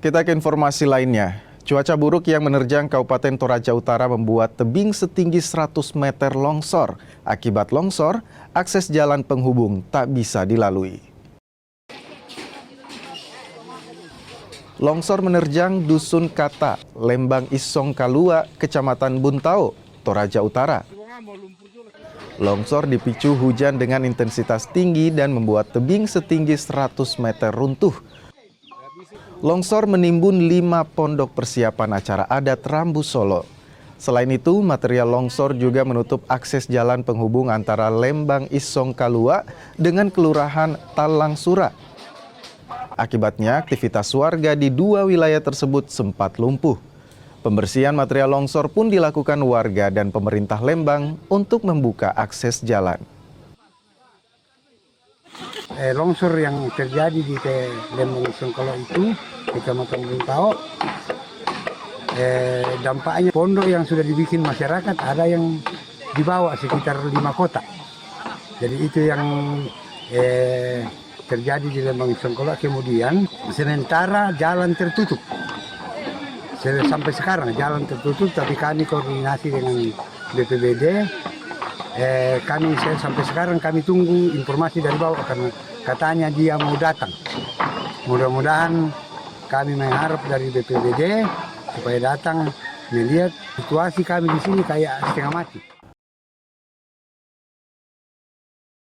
Kita ke informasi lainnya. Cuaca buruk yang menerjang Kabupaten Toraja Utara membuat tebing setinggi 100 meter longsor. Akibat longsor, akses jalan penghubung tak bisa dilalui. Longsor menerjang Dusun Kata, Lembang Isong Kalua, Kecamatan Buntao, Toraja Utara. Longsor dipicu hujan dengan intensitas tinggi dan membuat tebing setinggi 100 meter runtuh. Longsor menimbun 5 pondok persiapan acara adat Rambu Solo. Selain itu, material longsor juga menutup akses jalan penghubung antara Lembang Isong Kalua dengan Kelurahan Talang Sura. Akibatnya, aktivitas warga di 2 wilayah tersebut sempat lumpuh. Pembersihan material longsor pun dilakukan warga dan pemerintah Lembang untuk membuka akses jalan. Longsor yang terjadi di Lembang Isong Kalua itu, Kecamatan Buntao, dampaknya pondok yang sudah dibikin masyarakat ada yang dibawa sekitar 5 kota. Jadi itu yang terjadi di Lembang Isong Kalua. Kemudian sementara jalan tertutup. Sampai sekarang jalan tertutup, tapi kami koordinasi dengan BPBD. Sampai sekarang kami tunggu informasi dari bawah karena katanya dia mau datang. Mudah-mudahan kami mengharap dari BPBD supaya datang melihat situasi kami di sini kayak setengah mati.